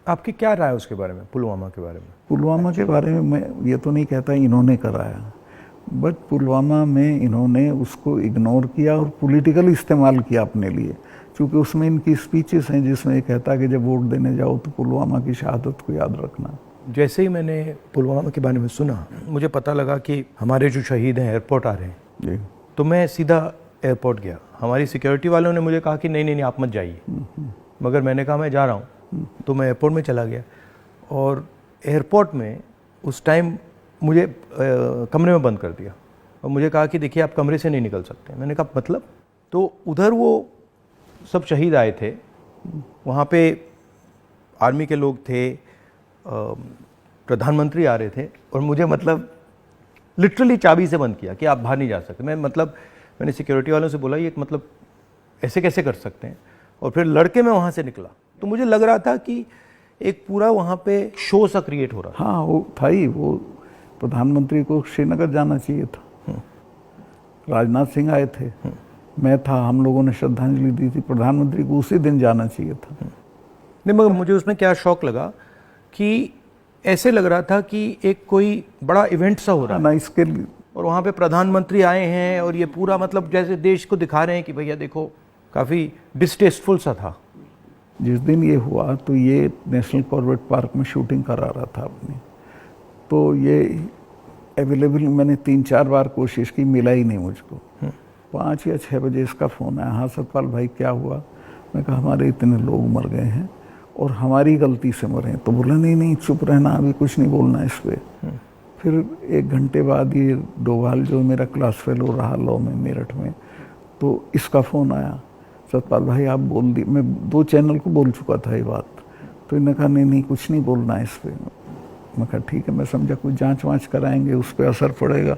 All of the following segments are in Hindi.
आपकी क्या राय है उसके बारे में, पुलवामा के बारे में? पुलवामा के बारे में मैं ये तो नहीं कहता इन्होंने कराया, बट पुलवामा में इन्होंने उसको इग्नोर किया और पॉलिटिकल इस्तेमाल किया अपने लिए, क्योंकि उसमें इनकी स्पीचेस हैं जिसमें ये कहता है कि जब वोट देने जाओ तो पुलवामा की शहादत को याद रखना। जैसे ही मैंने पुलवामा के बारे में सुना, मुझे पता लगा कि हमारे जो शहीद हैं एयरपोर्ट आ रहे हैं जी। तो मैं सीधा एयरपोर्ट गया। हमारी सिक्योरिटी वालों ने मुझे कहा कि नहीं नहीं नहीं आप मत जाइए, मगर मैंने कहा मैं जा रहा हूँ, तो मैं एयरपोर्ट में चला गया। और एयरपोर्ट में उस टाइम मुझे कमरे में बंद कर दिया और मुझे कहा कि देखिए आप कमरे से नहीं निकल सकते। मैंने कहा मतलब? तो उधर वो सब शहीद आए थे, वहाँ पे आर्मी के लोग थे, प्रधानमंत्री आ रहे थे, और मुझे मतलब लिटरली चाबी से बंद किया कि आप बाहर नहीं जा सकते। मैंने सिक्योरिटी वालों से बोला ये मतलब ऐसे कैसे कर सकते हैं, और फिर लड़के मैं वहाँ से निकला तो मुझे लग रहा था कि एक पूरा वहाँ पे शो सा क्रिएट हो रहा था। हाँ वो था ही, वो प्रधानमंत्री को श्रीनगर जाना चाहिए था, राजनाथ सिंह आए थे, मैं था, हम लोगों ने श्रद्धांजलि दी थी, प्रधानमंत्री को उसी दिन जाना चाहिए था। नहीं मगर मुझे उसमें क्या शौक लगा कि ऐसे लग रहा था कि एक कोई बड़ा इवेंट सा हो रहा है ना इसके लिए, और वहाँ पे प्रधानमंत्री आए हैं और ये पूरा मतलब जैसे देश को दिखा रहे हैं कि भैया देखो, काफ़ी डिस्टेस्टफुल सा था। जिस दिन ये हुआ तो ये नेशनल कॉर्बेट पार्क में शूटिंग करा रहा था अपनी, तो ये अवेलेबल, मैंने 3-4 बार कोशिश की, मिला ही नहीं मुझको। 5 या 6 बजे इसका फ़ोन आया, हाँ सतपाल भाई क्या हुआ? मैं कहा हमारे इतने लोग मर गए हैं और हमारी गलती से मरे हैं। तो बोला नहीं नहीं चुप रहना, अभी कुछ नहीं बोलना इस पर। फिर 1 घंटे बाद ये डोभाल जो मेरा क्लास फेलो रहा लॉ में मेरठ में, तो इसका फ़ोन आया, सतपाल भाई आप बोल दी। मैं 2 चैनल को बोल चुका था ये बात, तो इन्होंने कहा नहीं नहीं कुछ नहीं बोलना है इस पर। मैं कहा ठीक है, मैं समझा कोई जांच वाँच कराएंगे, उस पर असर पड़ेगा,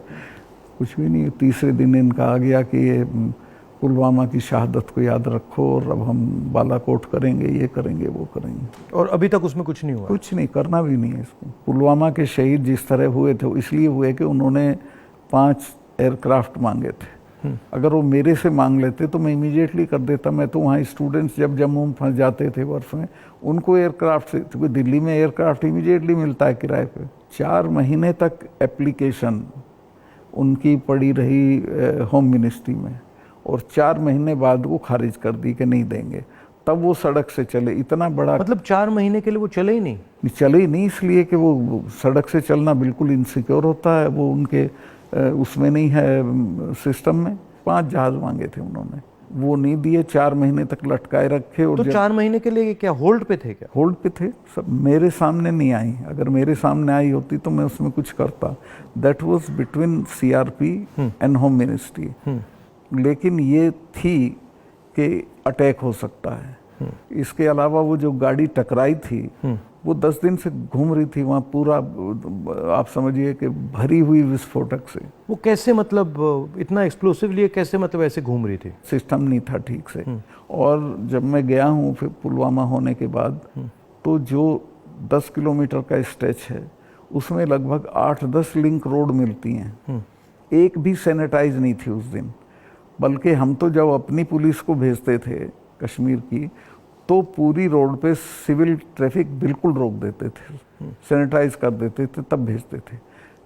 कुछ भी नहीं। तीसरे दिन इनका आ गया कि ये पुलवामा की शहादत को याद रखो और अब हम बालाकोट करेंगे, ये करेंगे, वो करेंगे। और अभी तक उसमें कुछ नहीं हुआ? कुछ नहीं, करना भी नहीं है इसको। पुलवामा के शहीद जिस तरह हुए थे इसलिए हुए कि उन्होंने 5 एयरक्राफ्ट मांगे थे। अगर वो मेरे से मांग लेते तो मैं इमीडिएटली कर देता। मैं तो वहाँ स्टूडेंट्स जब जम्मू में फंस जाते थे बर्फ में, उनको एयरक्राफ्ट से, क्योंकि दिल्ली में एयरक्राफ्ट इमीडिएटली मिलता है किराए पे। 4 महीने तक एप्लीकेशन उनकी पड़ी रही होम मिनिस्ट्री में, और 4 महीने बाद वो खारिज कर दी कि नहीं देंगे। तब वो सड़क से चले। इतना बड़ा, मतलब 4 महीने के लिए वो चले ही नहीं? चले ही नहीं, इसलिए कि वो सड़क से चलना बिल्कुल इनसिक्योर होता है, वो उनके उसमें नहीं है सिस्टम में। 5 जहाज मांगे थे उन्होंने, वो नहीं दिए, 4 महीने तक लटकाए रखे। और तो 4 महीने के लिए क्या होल्ड पे थे? क्या होल्ड पे थे सब? मेरे सामने नहीं आई, अगर मेरे सामने आई होती तो मैं उसमें कुछ करता। That was between CRP and home ministry. लेकिन ये थी कि अटैक हो सकता है। इसके अलावा वो जो गाड़ी टकराई थी वो 10 दिन से घूम रही थी वहाँ, पूरा आप समझिए कि भरी हुई विस्फोटक से। वो कैसे, मतलब इतना एक्सप्लोसिवली कैसे, मतलब ऐसे घूम रही थी? सिस्टम नहीं था ठीक से। और जब मैं गया हूँ फिर पुलवामा होने के बाद, तो जो 10 किलोमीटर का स्ट्रेच है उसमें लगभग 8-10 लिंक रोड मिलती हैं। एक भी सैनिटाइज नहीं थी उस दिन। बल्कि हम तो जब अपनी पुलिस को भेजते थे कश्मीर की, तो पूरी रोड पे सिविल ट्रैफिक बिल्कुल रोक देते थे, सैनिटाइज कर देते थे, तब भेजते थे।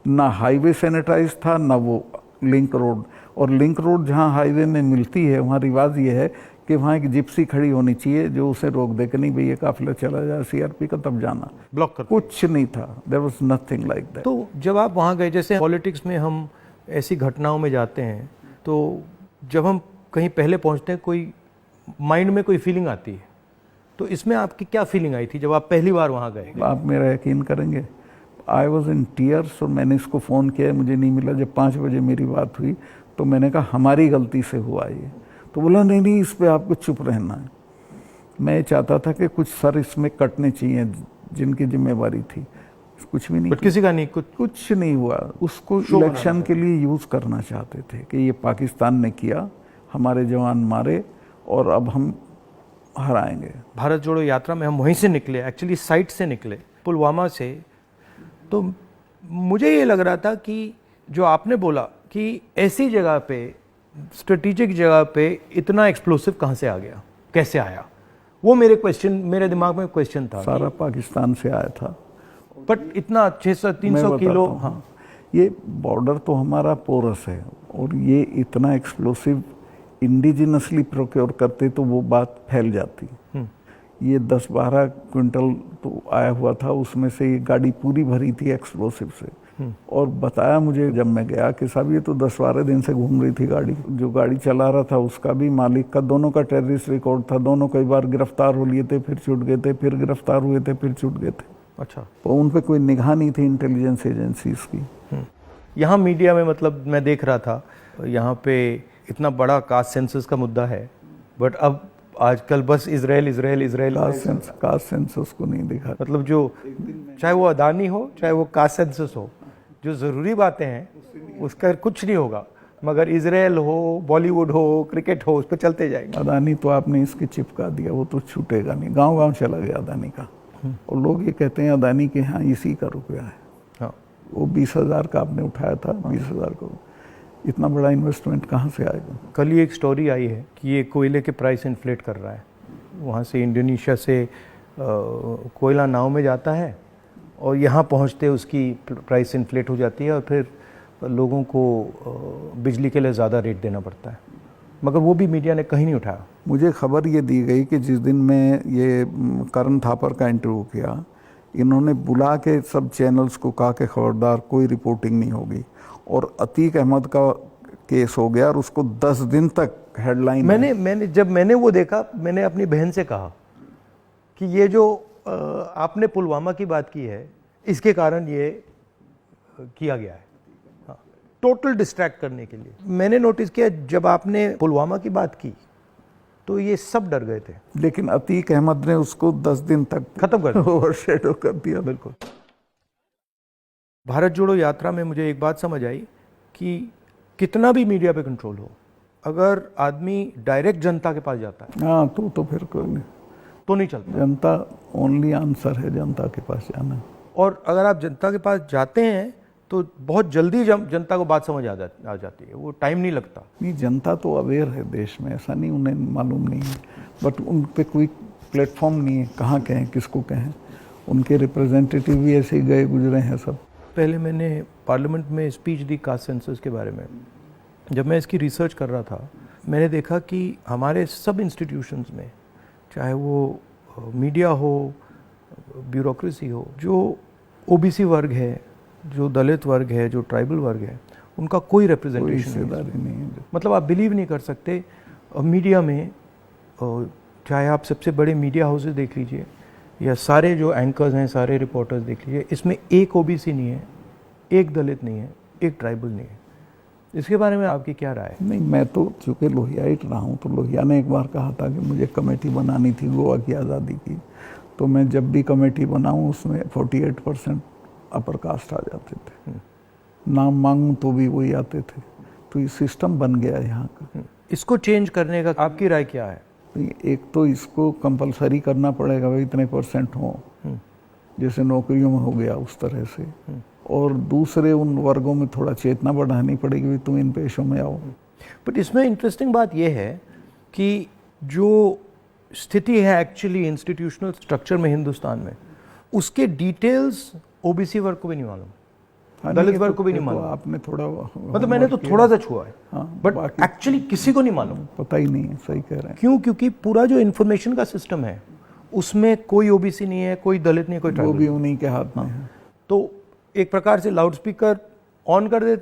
ना हाईवे सैनिटाइज था, ना वो लिंक रोड। और लिंक रोड जहाँ हाईवे में मिलती है वहाँ रिवाज ये है कि वहाँ एक जिप्सी खड़ी होनी चाहिए जो उसे रोक दे कि नहीं भैया काफिला चला जाए सीआरपी का, तब जाना। ब्लॉक कर कुछ नहीं था, there was nothing like that. तो जब आप वहाँ गए, जैसे पॉलिटिक्स में हम ऐसी घटनाओं में जाते हैं, तो जब हम कहीं पहले पहुँचते हैं कोई माइंड में कोई फीलिंग आती है, तो इसमें आपकी क्या फीलिंग आई थी जब आप पहली बार वहाँ गए? आप मेरा यकीन करेंगे, आई वॉज इन टीयर्स। और मैंने इसको फ़ोन किया, मुझे नहीं मिला। जब 5 बजे मेरी बात हुई तो मैंने कहा हमारी गलती से हुआ ये। तो बोला नहीं नहीं इस पर आपको चुप रहना है। मैं चाहता था कि कुछ सर इसमें कटने चाहिए जिनकी जिम्मेवारी थी, कुछ भी नहीं। किसी का नहीं, कुछ नहीं हुआ। उसको इलेक्शन के लिए यूज़ करना चाहते थे कि ये पाकिस्तान ने किया, हमारे जवान मारे और अब हम हराएंगे। भारत जोड़ो यात्रा में हम वहीं से निकले, एक्चुअली साइट से निकले, पुलवामा से। तो मुझे ये लग रहा था कि जो आपने बोला कि ऐसी जगह पे, स्ट्रेटेजिक जगह पे इतना एक्सप्लोसिव कहाँ से आ गया, कैसे आया, वो मेरे दिमाग में क्वेश्चन था। सारा पाकिस्तान से आया था। बट इतना 600-300 किलो, हाँ, ये बॉर्डर तो हमारा पोरस है और ये इतना एक्सप्लोसिव इंडिजिनसली प्रोक्योर करते तो वो बात फैल जाती। ये 10-12 क्विंटल तो आया हुआ था, उसमें से ये गाड़ी पूरी भरी थी एक्सप्लोसिव से। और बताया मुझे जब मैं गया कि साहब ये तो 10-12 दिन से घूम रही थी गाड़ी। जो गाड़ी चला रहा था उसका भी, मालिक का, दोनों का टेररिस्ट रिकॉर्ड था। दोनों कई बार गिरफ्तार हो लिए थे, फिर छूट गए थे, फिर गिरफ्तार हुए थे, फिर छूट गए थे। अच्छा, तो उन पे कोई निगाह नहीं थी इंटेलिजेंस एजेंसीज की। यहाँ मीडिया में, मतलब मैं देख रहा था यहाँ पे इतना बड़ा कास्ट सेंसस का मुद्दा है, बट अब आजकल बस इजराइल कास्ट सेंसस को नहीं दिखा। मतलब जो चाहे वो अदानी हो, चाहे वो कास्ट सेंसस हो, जो ज़रूरी बातें हैं उसका कुछ नहीं होगा, मगर इजराइल हो, बॉलीवुड हो, क्रिकेट हो, उस पर चलते जाएंगे। अदानी तो आपने इसके चिपका दिया, वो तो छूटेगा नहीं। गांव-गांव चला गया अदानी का। और लोग ये कहते हैं अदानी के यहाँ इसी का रुपया है। हाँ, वो 20,000 का आपने उठाया था, 20,000 को इतना बड़ा इन्वेस्टमेंट कहाँ से आएगा? कल ही एक स्टोरी आई है कि ये कोयले के प्राइस इन्फ्लेट कर रहा है। वहाँ से इंडोनेशिया से कोयला नाव में जाता है और यहाँ पहुँचते उसकी प्राइस इन्फ्लेट हो जाती है और फिर लोगों को बिजली के लिए ज़्यादा रेट देना पड़ता है, मगर वो भी मीडिया ने कहीं नहीं उठाया। मुझे खबर ये दी गई कि जिस दिन मैं ये करण थापर का इंटरव्यू किया, इन्होंने बुला के सब चैनल्स को कहा कि खबरदार कोई रिपोर्टिंग नहीं होगी, और अतीक अहमद का केस हो गया और उसको 10 दिन तक हेडलाइन। मैंने वो देखा, मैंने अपनी बहन से कहा कि ये जो आपने पुलवामा की बात की है, इसके कारण ये किया गया है, हाँ, टोटल डिस्ट्रैक्ट करने के लिए। मैंने नोटिस किया जब आपने पुलवामा की बात की तो ये सब डर गए थे, लेकिन अतीक अहमद ने उसको 10 दिन तक खत्म कर दिया, ओवरशैडो कर दिया। बिल्कुल। भारत जोड़ो यात्रा में मुझे एक बात समझ आई कि कितना भी मीडिया पे कंट्रोल हो, अगर आदमी डायरेक्ट जनता के पास जाता है, हाँ, तो फिर कोई नहीं, तो नहीं चलता। जनता ओनली आंसर है, जनता के पास जाना। और अगर आप जनता के पास जाते हैं तो बहुत जल्दी जनता को बात समझ आ जाती है, वो टाइम नहीं लगता। नहीं, जनता तो अवेयर है देश में, ऐसा नहीं उन्हें मालूम नहीं है, बट उन पे कोई प्लेटफॉर्म नहीं है, कहाँ कहें, किसको कहें। उनके रिप्रेजेंटेटिव भी ऐसे ही गए गुजरे हैं सब। पहले मैंने पार्लियामेंट में स्पीच दी कास्ट सेंसस के बारे में। जब मैं इसकी रिसर्च कर रहा था, मैंने देखा कि हमारे सब इंस्टीट्यूशंस में, चाहे वो मीडिया हो, ब्यूरोक्रेसी हो, जो ओबीसी वर्ग है, जो दलित वर्ग है, जो ट्राइबल वर्ग है, उनका कोई रिप्रेजेंटेशन नहीं है। मतलब आप बिलीव नहीं कर सकते, मीडिया में, चाहे आप सबसे बड़े मीडिया हाउसेस देख लीजिए या सारे जो एंकर्स हैं, सारे रिपोर्टर्स देख लीजिए, इसमें एक ओबीसी नहीं है, एक दलित नहीं है, एक ट्राइबल नहीं है। इसके बारे में आपकी क्या राय है? नहीं, मैं तो चूँकि लोहियाइट रहा हूँ, तो लोहिया ने एक बार कहा था कि मुझे कमेटी बनानी थी गोवा की आज़ादी की, तो मैं जब भी कमेटी बनाऊँ उसमें 48% अपर कास्ट आ जाते थे, नाम मांगूं तो भी वही आते थे। तो ये सिस्टम बन गया है यहाँ का। इसको चेंज करने का आपकी राय क्या है? एक तो इसको कंपलसरी करना पड़ेगा, भाई इतने % हो, जैसे नौकरियों में हो गया उस तरह से। और दूसरे उन वर्गों में थोड़ा चेतना बढ़ानी पड़ेगी, भाई तुम इन पेशों में आओ। बट इसमें इंटरेस्टिंग बात यह है कि जो स्थिति है एक्चुअली इंस्टीट्यूशनल स्ट्रक्चर में हिंदुस्तान में, उसके डिटेल्स ओबीसी वर्ग को भी नहीं मालूम, दलित वर्ग को भी नहीं मालूम। आपने थोड़ा, मतलब मैंने तो थोड़ा सा छुआ है, बट एक्चुअली किसी को नहीं मालूम, पता ही नहीं है। सही कह रहे हैं। क्यों? क्योंकि पूरा जो इन्फॉर्मेशन का सिस्टम है उसमें कोई ओबीसी नहीं है, कोई दलित नहीं, कोई ट्राइबल, वो भी उन्हीं के हाथ में है। तो एक प्रकार से लाउड स्पीकर ऑन कर देते हैं।